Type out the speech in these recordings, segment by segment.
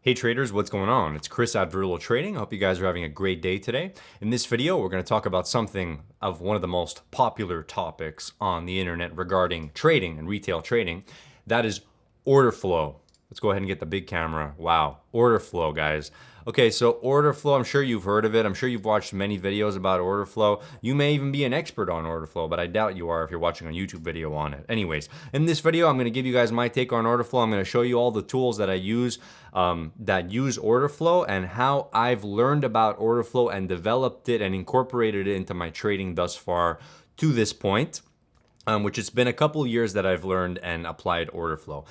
Hey traders, what's going on? It's Chris at VerrilloTrading. I hope you guys are having a great day today. In this video, we're going to talk about something of one of the most popular topics on the internet regarding trading and retail trading. That is order flow. Let's go ahead and get the big camera. Wow, order flow, guys. Okay, so order flow, I'm sure you've heard of it. I'm sure you've watched many videos about order flow. You may even be an expert on order flow, but I doubt you are if you're watching a YouTube video on it. Anyways, in this video, I'm going to give you guys my take on order flow. I'm going to show you all the tools that I use that use order flow and how I've learned about order flow and developed it and incorporated it into my trading thus far to this point. Which it's been a couple years that I've learned and applied order flow.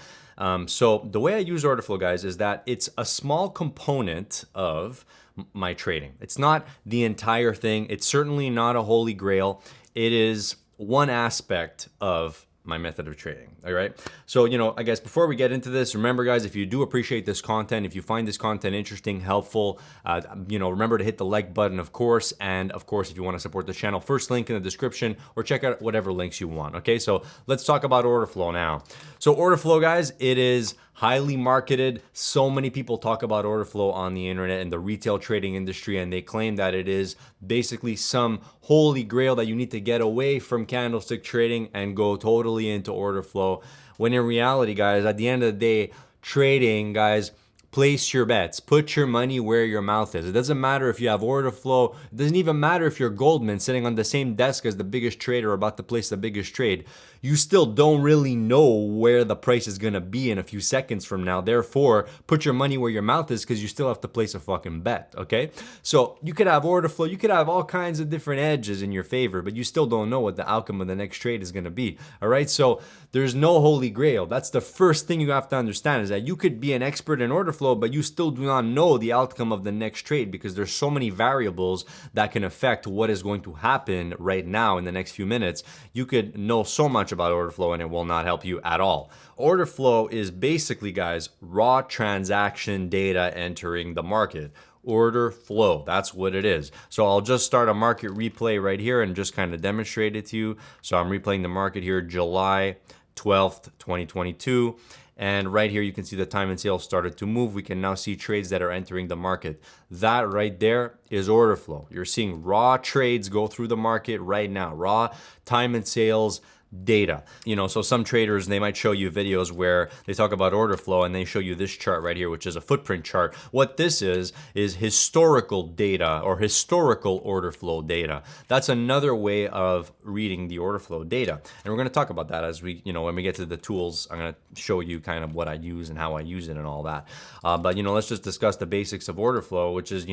So the way I use order flow, guys, is that it's a small component of my trading. It's not the entire thing. It's certainly not a holy grail. It is one aspect of my method of trading. All right. So, I guess before we get into this, remember, guys, if you do appreciate this content, if you find this content interesting, helpful, remember to hit the like button, of course. And of course, if you want to support the channel, first link in the description or check out whatever links you want. Okay. So let's talk about order flow now. So order flow, guys, it is highly marketed. So many people talk about order flow on the internet and the retail trading industry, and they claim that it is basically some holy grail that you need to get away from candlestick trading and go totally into order flow. When in reality, guys, at the end of the day, trading, guys, place your bets. Put your money where your mouth is. It doesn't matter if you have order flow. It doesn't even matter if you're Goldman sitting on the same desk as the biggest trader about to place the biggest trade. You still don't really know where the price is going to be in a few seconds from now. Therefore, put your money where your mouth is because you still have to place a fucking bet, okay? So you could have order flow. You could have all kinds of different edges in your favor, but you still don't know what the outcome of the next trade is going to be, all right? So there's no holy grail. That's the first thing you have to understand, is that you could be an expert in order flow, but you still do not know the outcome of the next trade because there's so many variables that can affect what is going to happen right now in the next few minutes. You could know so much about order flow and it will not help you at all. Order flow is basically, guys, raw transaction data entering the market. Order flow, that's what it is. So I'll just start a market replay right here and just kind of demonstrate it to you. So I'm replaying the market here, July 12th, 2022. And right here, you can see the time and sales started to move. We can now see trades that are entering the market. That right there is order flow. You're seeing raw trades go through the market right now, raw time and sales data. So some traders, they might show you videos where they talk about order flow and they show you this chart right here, which is a footprint chart. What this is historical data or historical order flow data. That's another way of reading the order flow data. And we're going to talk about that as we, when we get to the tools. I'm going to show you kind of what I use and how I use it and all that. But let's just discuss the basics of order flow, which is,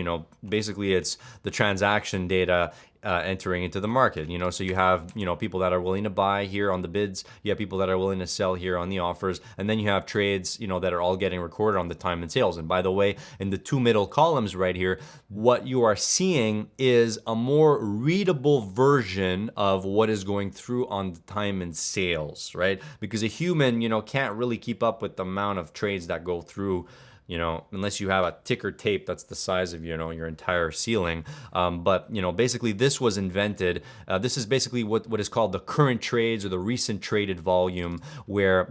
basically it's the transaction data entering into the market. So you have, people that are willing to buy here on the bids. You have people that are willing to sell here on the offers. And then you have trades, that are all getting recorded on the time and sales. And by the way, in the two middle columns right here, what you are seeing is a more readable version of what is going through on the time and sales, right? Because a human, can't really keep up with the amount of trades that go through, unless you have a ticker tape that's the size of, your entire ceiling. But, basically this was invented. This is basically what is called the current trades or the recent traded volume, where,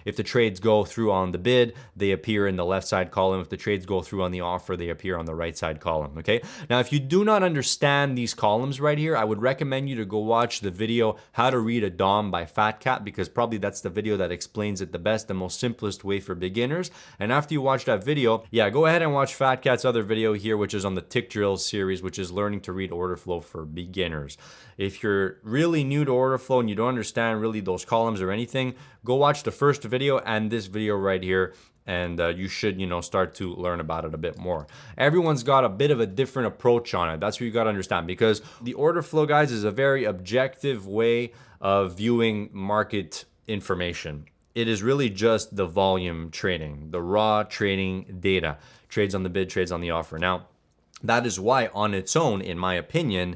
if the trades go through on the bid, they appear in the left side column. If the trades go through on the offer, they appear on the right side column. Okay. Now, if you do not understand these columns right here, I would recommend you to go watch the video, How to Read a DOM by Fat Cat, because probably that's the video that explains it the best, the most simplest way for beginners. And after you watch that video, go ahead and watch Fat Cat's other video here, which is on the Tick Drills series, which is learning to read order flow for beginners. If you're really new to order flow and you don't understand really those columns or anything, go watch the first video and this video right here, and you should, start to learn about it a bit more. Everyone's got a bit of a different approach on it. That's what you got to understand, because the order flow, guys, is a very objective way of viewing market information. It is really just the volume trading, the raw trading data, trades on the bid, trades on the offer. Now, that is why on its own, in my opinion,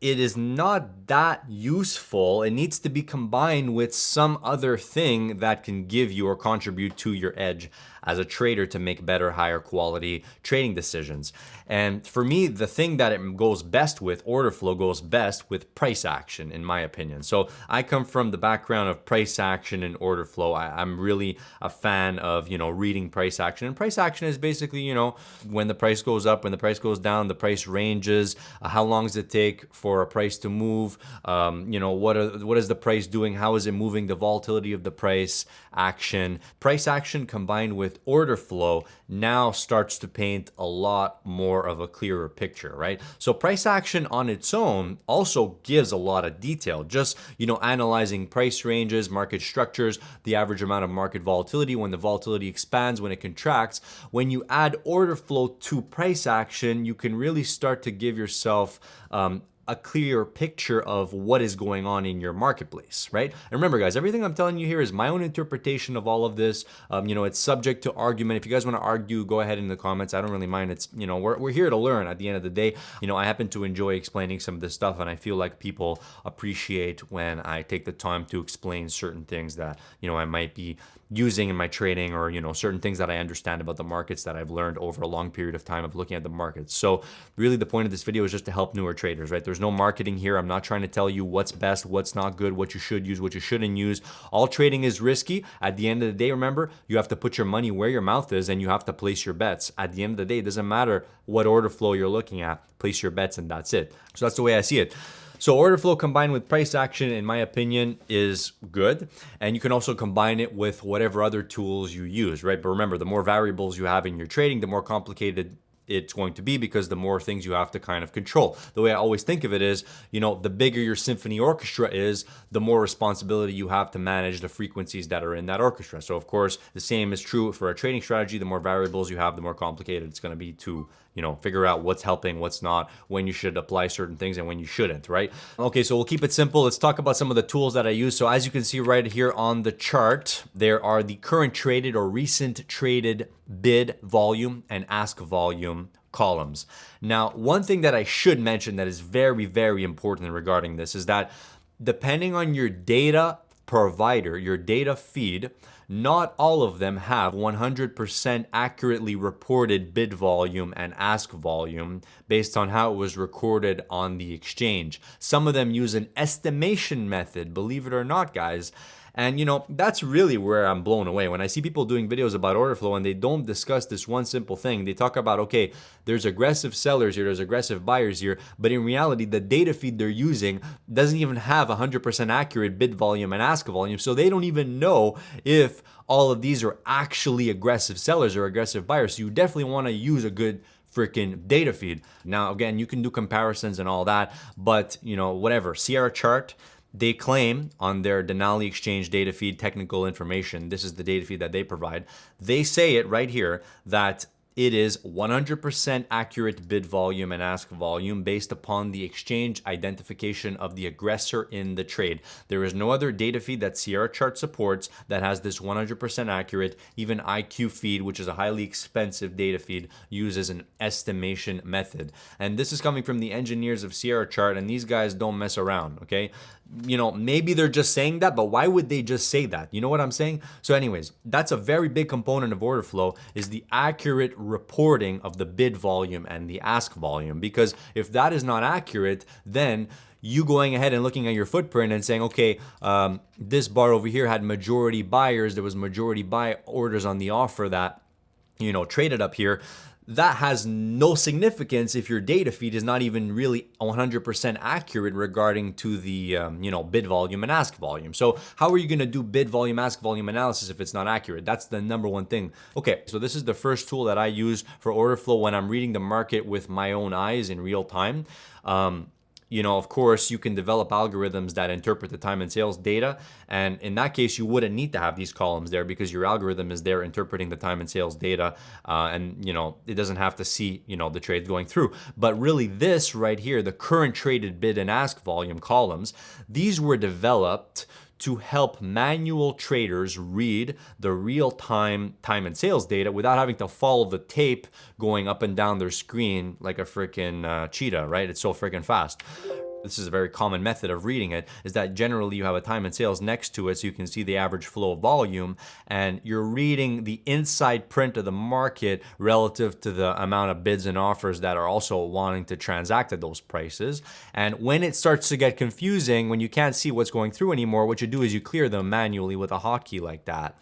it is not that useful. It needs to be combined with some other thing that can give you or contribute to your edge as a trader to make better, higher quality trading decisions. And for me, the thing that it goes best with, order flow goes best with price action, in my opinion. So I come from the background of price action and order flow. I'm really a fan of, reading price action. And price action is basically, when the price goes up, when the price goes down, the price ranges, how long does it take for a price to move, what is the price doing, how is it moving, the volatility of the price action. Price action combined with order flow now starts to paint a lot more of a clearer picture, right? So price action on its own also gives a lot of detail. Just, analyzing price ranges, market structures, the average amount of market volatility, when the volatility expands, when it contracts. When you add order flow to price action, you can really start to give yourself a clear picture of what is going on in your marketplace, right? And remember, guys, everything I'm telling you here is my own interpretation of all of this. It's subject to argument. If you guys want to argue, go ahead in the comments. I don't really mind. It's, we're here to learn at the end of the day. I happen to enjoy explaining some of this stuff, and I feel like people appreciate when I take the time to explain certain things that, I might be using in my trading, or, certain things that I understand about the markets that I've learned over a long period of time of looking at the markets. So really the point of this video is just to help newer traders, right? There's no marketing here. I'm not trying to tell you what's best, what's not good, what you should use, what you shouldn't use. All trading is risky. At the end of the day, remember, you have to put your money where your mouth is, and you have to place your bets. At the end of the day, it doesn't matter what order flow you're looking at, place your bets, and that's it. So that's the way I see it. So order flow combined with price action, in my opinion, is good. And you can also combine it with whatever other tools you use, right? But remember, the more variables you have in your trading, the more complicated it's going to be, because the more things you have to kind of control. The way I always think of it is, the bigger your symphony orchestra is, the more responsibility you have to manage the frequencies that are in that orchestra. So of course, the same is true for a trading strategy. The more variables you have, the more complicated it's going to be to, figure out what's helping, what's not, when you should apply certain things and when you shouldn't, right? Okay, so we'll keep it simple. Let's talk about some of the tools that I use. So as you can see right here on the chart, there are the current traded or recent traded bid volume and ask volume columns. Now, one thing that I should mention that is very, very important regarding this is that depending on your data provider, your data feed, not all of them have 100% accurately reported bid volume and ask volume based on how it was recorded on the exchange. Some of them use an estimation method, believe it or not, guys. And that's really where I'm blown away. When I see people doing videos about order flow and they don't discuss this one simple thing, they talk about, okay, there's aggressive sellers here, there's aggressive buyers here, but in reality, the data feed they're using doesn't even have 100% accurate bid volume and ask volume. So they don't even know if all of these are actually aggressive sellers or aggressive buyers. So you definitely want to use a good freaking data feed. Now, again, you can do comparisons and all that, but whatever, Sierra chart, they claim on their Denali Exchange data feed technical information, this is the data feed that they provide, they say it right here that it is 100% accurate bid volume and ask volume based upon the exchange identification of the aggressor in the trade. There is no other data feed that Sierra Chart supports that has this 100% accurate. Even IQ feed, which is a highly expensive data feed, uses an estimation method. And this is coming from the engineers of Sierra Chart, and these guys don't mess around, okay? Maybe they're just saying that, but why would they just say that? You know what I'm saying? So anyways, that's a very big component of order flow, is the accurate reporting of the bid volume and the ask volume. Because if that is not accurate, then you going ahead and looking at your footprint and saying, okay, this bar over here had majority buyers, there was majority buy orders on the offer that, traded up here. That has no significance if your data feed is not even really 100% accurate regarding to the bid volume and ask volume. So how are you going to do bid volume, ask volume analysis if it's not accurate? That's the number one thing. Okay, so this is the first tool that I use for order flow when I'm reading the market with my own eyes in real time. Of course, you can develop algorithms that interpret the time and sales data. And in that case, you wouldn't need to have these columns there because your algorithm is there interpreting the time and sales data. It doesn't have to see, the trades going through. But really this right here, the current traded bid and ask volume columns, these were developed to help manual traders read the real-time time and sales data without having to follow the tape going up and down their screen like a freaking cheetah, right? It's so freaking fast. this is a very common method of reading it, is that generally you have a time and sales next to it so you can see the average flow volume, and you're reading the inside print of the market relative to the amount of bids and offers that are also wanting to transact at those prices. And when it starts to get confusing, when you can't see what's going through anymore, what you do is you clear them manually with a hotkey like that.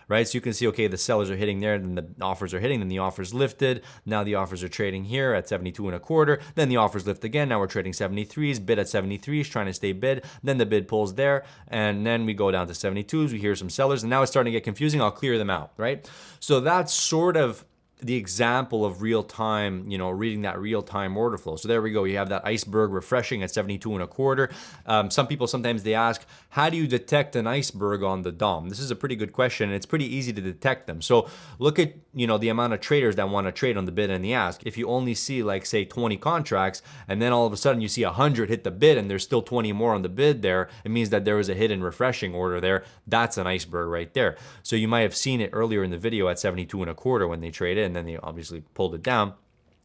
Right, so you can see, okay, the sellers are hitting there, then the offers are hitting, then the offers lifted. Now the offers are trading here at 72.25. Then the offers lift again. Now we're trading 73s, bid at 73s, trying to stay bid. Then the bid pulls there, and then we go down to 72s. We hear some sellers, and now it's starting to get confusing. I'll clear them out, right? So that's sort of the example of real time, reading that real time order flow. So there we go. You have that iceberg refreshing at 72.25. Some people sometimes they ask, how do you detect an iceberg on the DOM? This is a pretty good question, and it's pretty easy to detect them. So look at, the amount of traders that want to trade on the bid and the ask. If you only see like say 20 contracts, and then all of a sudden you see 100 hit the bid and there's still 20 more on the bid there, it means that there was a hidden refreshing order there. That's an iceberg right there. So you might have seen it earlier in the video at 72.25 when they traded, and then they obviously pulled it down.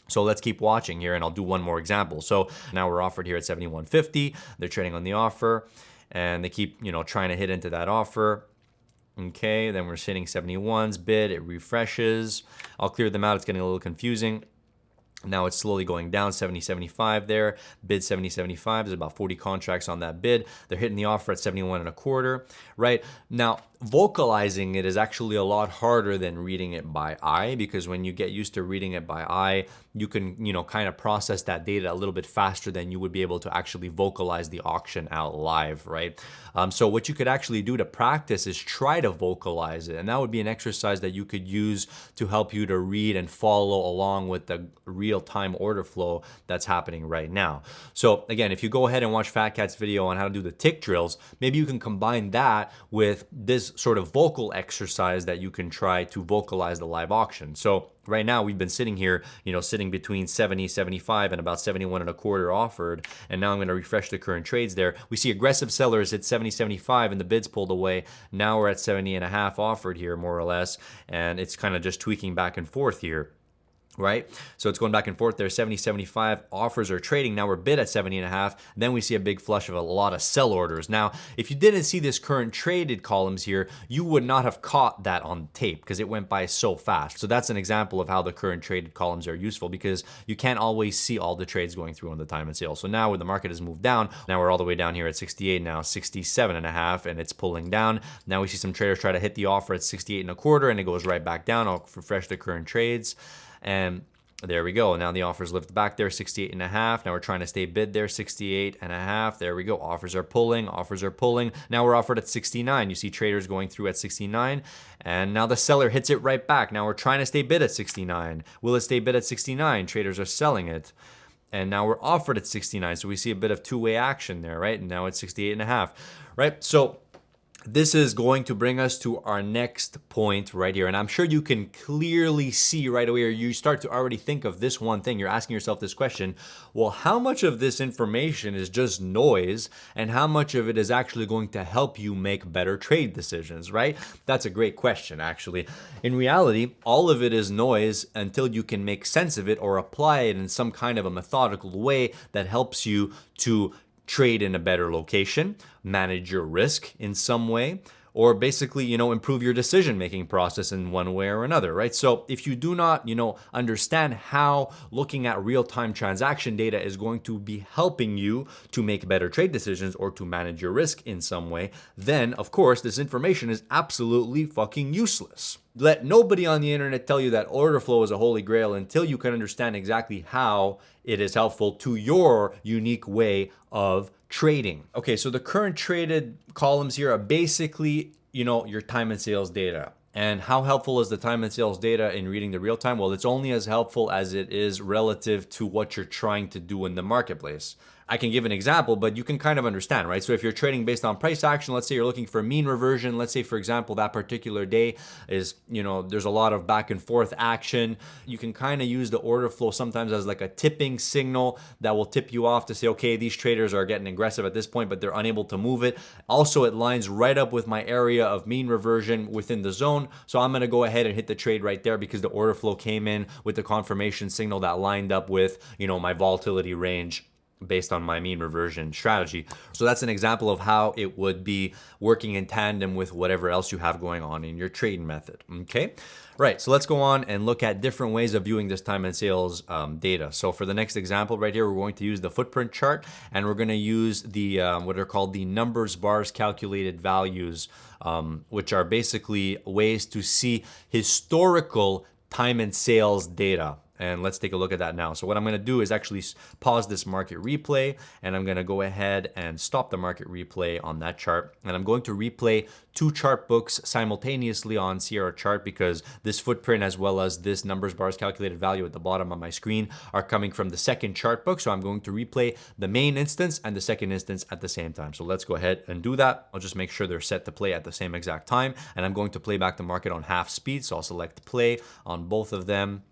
So let's keep watching here, and I'll do one more example. So now we're offered here at 71.50. They're trading on the offer, and they keep, trying to hit into that offer. Okay, then we're hitting 71s, bid, it refreshes. I'll clear them out, it's getting a little confusing. Now it's slowly going down, 70.75 there, bid 70.75. There's about 40 contracts on that bid. They're hitting the offer at 71.25, right? Now, vocalizing it is actually a lot harder than reading it by eye, because when you get used to reading it by eye, you can, kind of process that data a little bit faster than you would be able to actually vocalize the auction out live, right? So what you could actually do to practice is try to vocalize it. And that would be an exercise that you could use to help you to read and follow along with the real-time order flow that's happening right now. So again, if you go ahead and watch Fat Cat's video on how to do the tick drills, maybe you can combine that with this sort of vocal exercise that you can try to vocalize the live auction. So right now we've been sitting here, sitting between 70, 75 and about 71.25 offered. And now I'm going to refresh the current trades there. We see aggressive sellers at 70, 75 and the bids pulled away. Now we're at 70.5 offered here, more or less. And it's kind of just tweaking back and forth here. Right? So it's going back and forth there. 70, 75 offers are trading. Now we're bid at 70.5. Then we see a big flush of a lot of sell orders. Now, if you didn't see this current traded columns here, you would not have caught that on tape because it went by so fast. So that's an example of how the current traded columns are useful, because you can't always see all the trades going through on the time and sale. So now when the market has moved down, now we're all the way down here at 68, now 67.5, and it's pulling down. Now we see some traders try to hit the offer at 68.25 and it goes right back down. I'll refresh the current trades. And there we go. Now the offers lift back there, 68.5. Now we're trying to stay bid there, 68.5. There we go. Offers are pulling. Offers are pulling. Now we're offered at 69. You see traders going through at 69. And now the seller hits it right back. Now we're trying to stay bid at 69. Will it stay bid at 69? Traders are selling it. And now we're offered at 69. So we see a bit of two-way action there, right? And now it's 68.5, right? So this is going to bring us to our next point right here. And I'm sure you can clearly see right away, or you start to already think of this one thing. You're asking yourself this question: well, how much of this information is just noise and how much of it is actually going to help you make better trade decisions, right? That's a great question, actually. In reality, all of it is noise until you can make sense of it or apply it in some kind of a methodical way that helps you to trade in a better location, manage your risk in some way, or basically, improve your decision-making process in one way or another, right? So if you do not, understand how looking at real-time transaction data is going to be helping you to make better trade decisions or to manage your risk in some way, then of course, this information is absolutely fucking useless. Let nobody on the internet tell you that order flow is a holy grail until you can understand exactly how it is helpful to your unique way of trading. Okay, so the current traded columns here are basically, your time and sales data. And how helpful is the time and sales data in reading the real time? Well, it's only as helpful as it is relative to what you're trying to do in the marketplace. I can give an example, but you can kind of understand, right? So if you're trading based on price action, let's say you're looking for mean reversion. Let's say, for example, that particular day is, there's a lot of back and forth action. You can kind of use the order flow sometimes as like a tipping signal that will tip you off to say, okay, these traders are getting aggressive at this point, but they're unable to move it. Also, it lines right up with my area of mean reversion within the zone. So I'm going to go ahead and hit the trade right there because the order flow came in with the confirmation signal that lined up with, my volatility range based on my mean reversion strategy. So that's an example of how it would be working in tandem with whatever else you have going on in your trading method, okay? Right, so let's go on and look at different ways of viewing this time and sales data. So for the next example right here, we're going to use the footprint chart, and we're gonna use the what are called the numbers, bars, calculated values, which are basically ways to see historical time and sales data. And let's take a look at that now. So what I'm gonna do is actually pause this market replay, and I'm gonna go ahead and stop the market replay on that chart. And I'm going to replay two chart books simultaneously on Sierra chart, because this footprint as well as this numbers, bars, calculated value at the bottom of my screen are coming from the second chart book. So I'm going to replay the main instance and the second instance at the same time. So let's go ahead and do that. I'll just make sure they're set to play at the same exact time. And I'm going to play back the market on half speed. So I'll select play on both of them.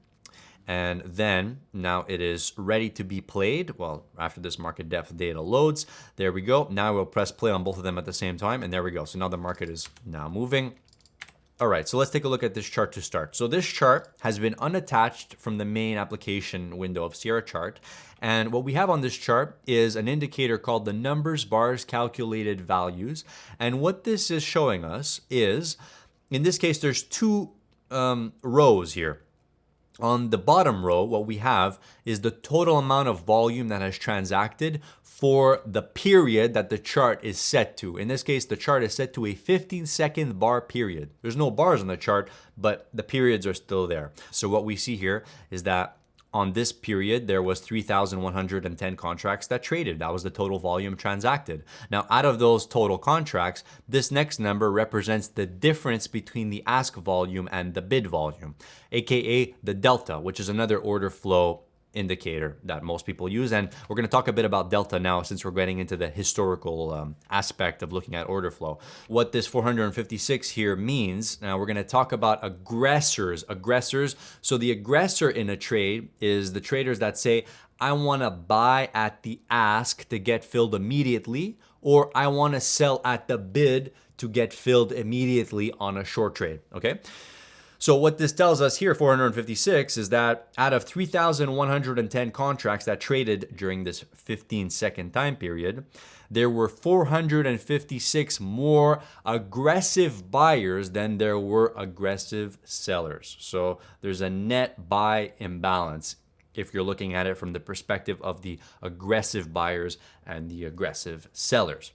And then now it is ready to be played. Well, after this market depth data loads, there we go. Now we'll press play on both of them at the same time, and there we go. So now the market is now moving. All right, so let's take a look at this chart to start. So this chart has been unattached from the main application window of Sierra chart. And what we have on this chart is an indicator called the numbers, bars, calculated values. And what this is showing us is, in this case, there's two rows here. On the bottom row, what we have is the total amount of volume that has transacted for the period that the chart is set to. In this case, the chart is set to a 15-second bar period. There's no bars on the chart, but the periods are still there. So what we see here is that on this period, there was 3,110 contracts that traded. That was the total volume transacted. Now, out of those total contracts, this next number represents the difference between the ask volume and the bid volume, AKA the delta, which is another order flow indicator that most people use. And we're going to talk a bit about delta now, since we're getting into the historical aspect of looking at order flow. What this 456 here means, now we're going to talk about aggressors. So the aggressor in a trade is the traders that say, I want to buy at the ask to get filled immediately, or I want to sell at the bid to get filled immediately on a short trade, okay? So what this tells us here, 456, is that out of 3,110 contracts that traded during this 15-second time period, there were 456 more aggressive buyers than there were aggressive sellers. So there's a net buy imbalance if you're looking at it from the perspective of the aggressive buyers and the aggressive sellers.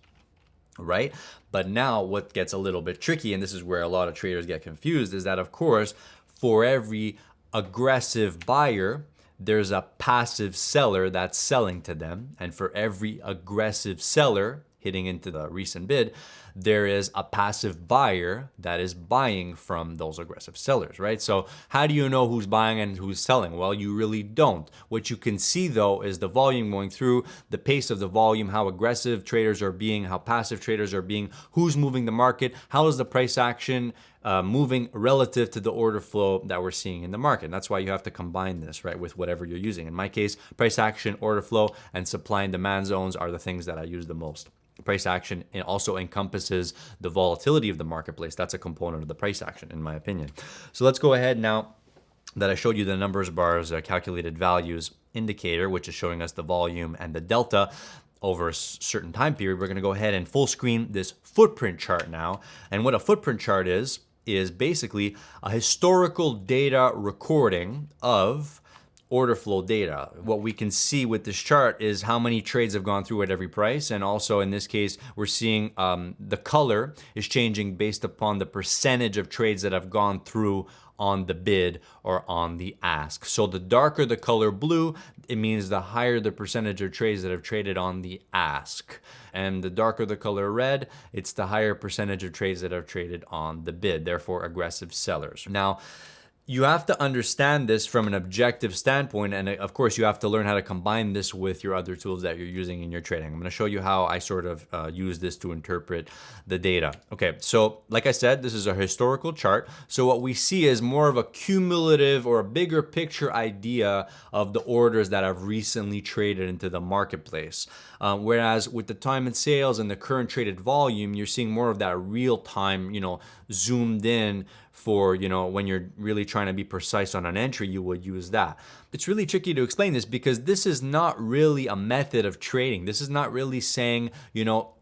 Right? But now what gets a little bit tricky, and this is where a lot of traders get confused, is that, of course, for every aggressive buyer, there's a passive seller that's selling to them. And for every aggressive seller hitting into the recent bid, there is a passive buyer that is buying from those aggressive sellers, right? So how do you know who's buying and who's selling? Well, you really don't. What you can see though is the volume going through, the pace of the volume, how aggressive traders are being, how passive traders are being, who's moving the market, how is the price action moving relative to the order flow that we're seeing in the market. And that's why you have to combine this, right, with whatever you're using. In my case, price action, order flow, and supply and demand zones are the things that I use the most. Price action also encompasses the volatility of the marketplace. That's a component of the price action, in my opinion. So let's go ahead now that I showed you the numbers, bars, calculated values indicator, which is showing us the volume and the delta over a certain time period. We're going to go ahead and full screen this footprint chart now. And what a footprint chart is basically a historical data recording of order flow data. What we can see with this chart is how many trades have gone through at every price. And also in this case, we're seeing the color is changing based upon the percentage of trades that have gone through on the bid or on the ask. So the darker the color blue, it means the higher the percentage of trades that have traded on the ask. And the darker the color red, it's the higher percentage of trades that have traded on the bid, therefore aggressive sellers. Now, you have to understand this from an objective standpoint, and of course you have to learn how to combine this with your other tools that you're using in your trading. I'm going to show you how I sort of use this to interpret the data. Okay, so like I said, this is a historical chart. So what we see is more of a cumulative or a bigger picture idea of the orders that have recently traded into the marketplace. Whereas with the time and sales and the current traded volume, you're seeing more of that real time, zoomed in for, when you're really trying to be precise on an entry, you would use that. It's really tricky to explain this because this is not really a method of trading. This is not really saying,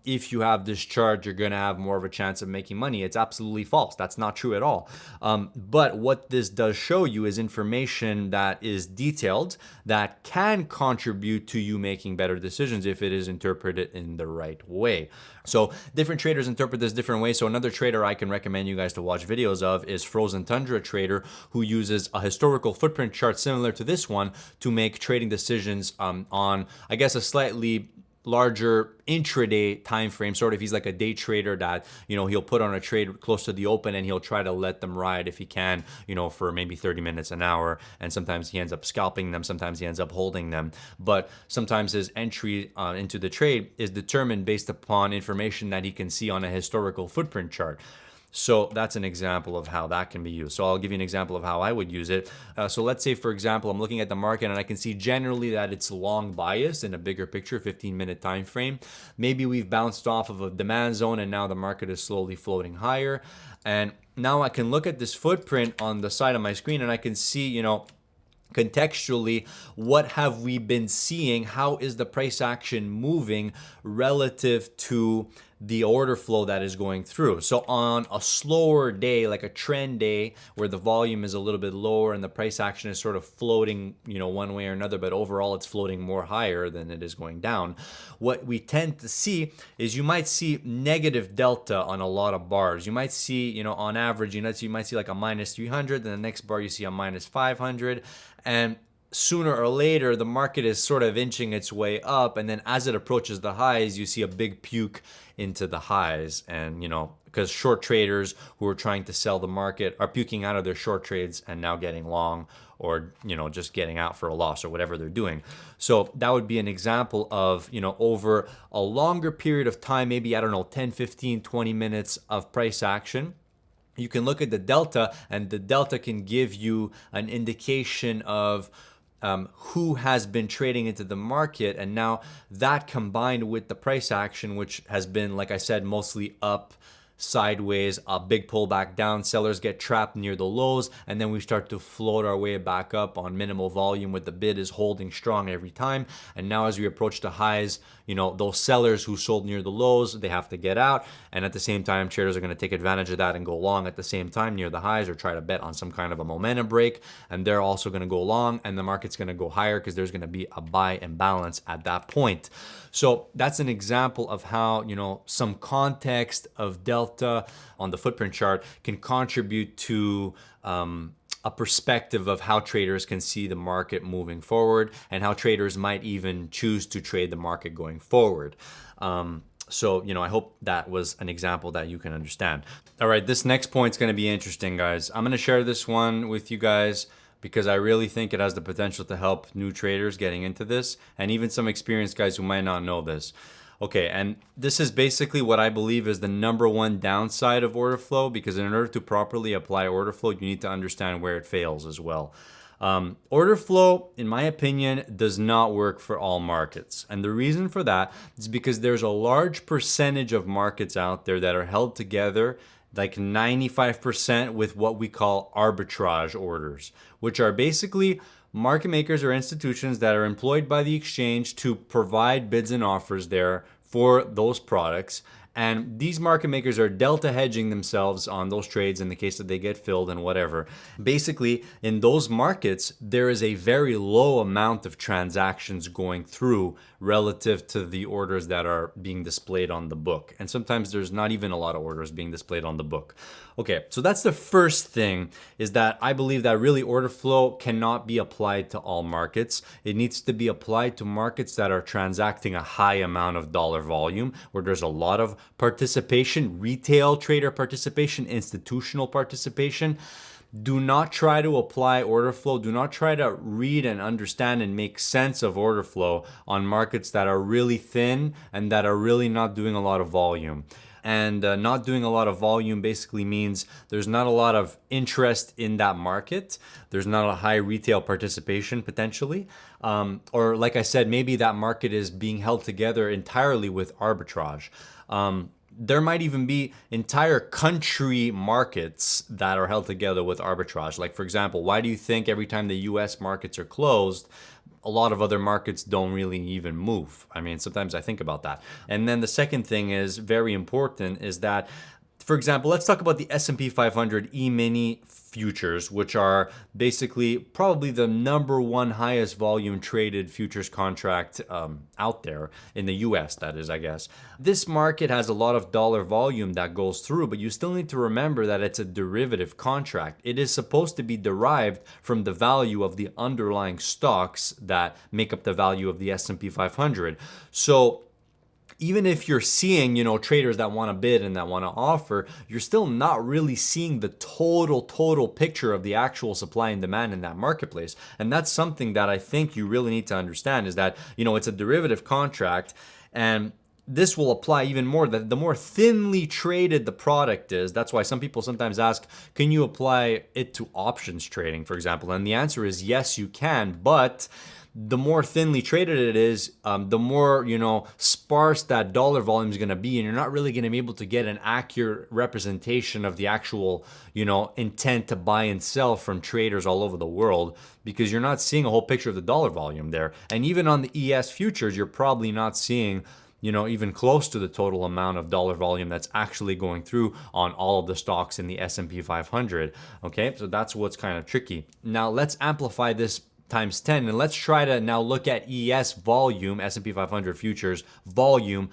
if you have this chart, you're going to have more of a chance of making money. It's absolutely false. That's not true at all. But what this does show you is information that is detailed that can contribute to you making better decisions if it is interpreted in the right way. So different traders interpret this different ways. So another trader I can recommend you guys to watch videos of is Frozen Tundra Trader, who uses a historical footprint chart similar to this one to make trading decisions on, I guess, a slightly larger intraday time frame. Sort of, he's like a day trader that, he'll put on a trade close to the open and he'll try to let them ride if he can, for maybe 30 minutes, an hour. And sometimes he ends up scalping them. Sometimes he ends up holding them. But sometimes his entry into the trade is determined based upon information that he can see on a historical footprint chart. So that's an example of how that can be used. So I'll give you an example of how I would use it. So let's say, for example, I'm looking at the market and I can see generally that it's long biased in a bigger picture, 15-minute time frame. Maybe we've bounced off of a demand zone and now the market is slowly floating higher. And now I can look at this footprint on the side of my screen and I can see, contextually, what have we been seeing? How is the price action moving relative to the order flow that is going through? So on a slower day, like a trend day where the volume is a little bit lower and the price action is sort of floating, one way or another, but overall it's floating more higher than it is going down. What we tend to see is you might see negative delta on a lot of bars. You might see, on average, you might see like a minus 300, then the next bar you see a minus 500. And sooner or later, the market is sort of inching its way up. And then as it approaches the highs, you see a big puke into the highs. And, because short traders who are trying to sell the market are puking out of their short trades and now getting long, or, just getting out for a loss or whatever they're doing. So that would be an example of, over a longer period of time, maybe, 10, 15, 20 minutes of price action. You can look at the delta, and the delta can give you an indication of who has been trading into the market. And now that combined with the price action, which has been, like I said, mostly up, sideways, a big pullback down, sellers get trapped near the lows, and then we start to float our way back up on minimal volume with the bid is holding strong every time. And now as we approach the highs, those sellers who sold near the lows, they have to get out. And at the same time, traders are going to take advantage of that and go long at the same time near the highs, or try to bet on some kind of a momentum break. And they're also going to go long, and the market's going to go higher because there's going to be a buy imbalance at that point. So that's an example of how, some context of delta on the footprint chart can contribute to a perspective of how traders can see the market moving forward, and how traders might even choose to trade the market going forward. So, I hope that was an example that you can understand. All right, this next point is going to be interesting, guys. I'm going to share this one with you guys because I really think it has the potential to help new traders getting into this, and even some experienced guys who might not know this. Okay, and this is basically what I believe is the number one downside of order flow, because in order to properly apply order flow, you need to understand where it fails as well. Order flow, in my opinion, does not work for all markets. And the reason for that is because there's a large percentage of markets out there that are held together, like 95%, with what we call arbitrage orders, which are basically market makers or institutions that are employed by the exchange to provide bids and offers there for those products. And these market makers are delta hedging themselves on those trades in the case that they get filled and whatever. Basically, in those markets, there is a very low amount of transactions going through relative to the orders that are being displayed on the book. And sometimes there's not even a lot of orders being displayed on the book. Okay, so that's the first thing, is that I believe that really order flow cannot be applied to all markets. It needs to be applied to markets that are transacting a high amount of dollar volume, where there's a lot of participation, retail trader participation, institutional participation. Do not try to apply order flow. Do not try to read and understand and make sense of order flow on markets that are really thin and that are really not doing a lot of volume. And not doing a lot of volume basically means there's not a lot of interest in that market. There's not a high retail participation potentially. Or like I said, maybe that market is being held together entirely with arbitrage. There might even be entire country markets that are held together with arbitrage. Like, for example, why do you think every time the US markets are closed, a lot of other markets don't really even move? I mean, sometimes I think about that. And then the second thing is very important is that, for example, let's talk about the S&P 500 E-mini futures, which are basically probably the #1 highest volume traded futures contract out there in the US, that is, I guess. This market has a lot of dollar volume that goes through, but you still need to remember that it's a derivative contract. It is supposed to be derived from the value of the underlying stocks that make up the value of the S&P 500. So even if you're seeing, traders that want to bid and that want to offer, you're still not really seeing the total picture of the actual supply and demand in that marketplace. And that's something that I think you really need to understand, is that, it's a derivative contract, and this will apply even more. That the more thinly traded the product is, that's why some people sometimes ask, can you apply it to options trading, for example? And the answer is yes, you can, but the more thinly traded it is, the more, sparse that dollar volume is going to be, and you're not really going to be able to get an accurate representation of the actual, intent to buy and sell from traders all over the world, because you're not seeing a whole picture of the dollar volume there. And even on the ES futures, you're probably not seeing, even close to the total amount of dollar volume that's actually going through on all of the stocks in the S&P 500. Okay, so that's what's kind of tricky. Now let's amplify this times 10, and let's try to now look at ES volume, S&P 500 futures volume,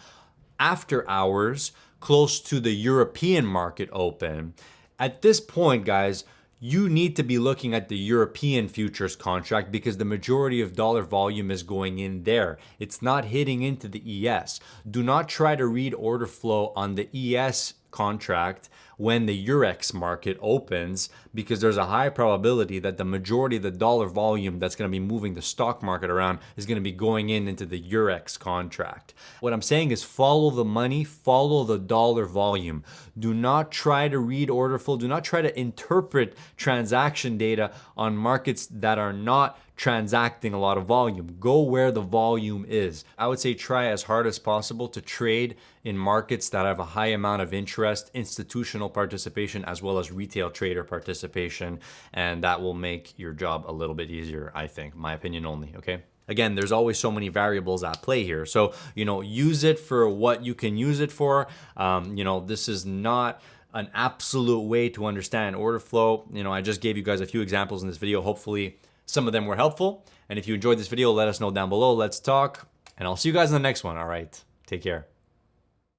after hours, close to the European market open. At this point, guys, you need to be looking at the European futures contract, because the majority of dollar volume is going in there. It's not hitting into the ES. Do not try to read order flow on the ES contract when the Eurex market opens, because there's a high probability that the majority of the dollar volume that's going to be moving the stock market around is going to be going into the Eurex contract. What I'm saying is follow the money, follow the dollar volume. Do not try to read order flow. Do not try to interpret transaction data on markets that are not transacting a lot of volume. Go where the volume is. I would say try as hard as possible to trade in markets that have a high amount of interest, institutional participation, as well as retail trader participation, and that will make your job a little bit easier, I think. My opinion only, okay? Again, there's always so many variables at play here. So, use it for what you can use it for. This is not an absolute way to understand order flow. I just gave you guys a few examples in this video. Hopefully some of them were helpful. And if you enjoyed this video, let us know down below. Let's talk. And I'll see you guys in the next one. All right. Take care.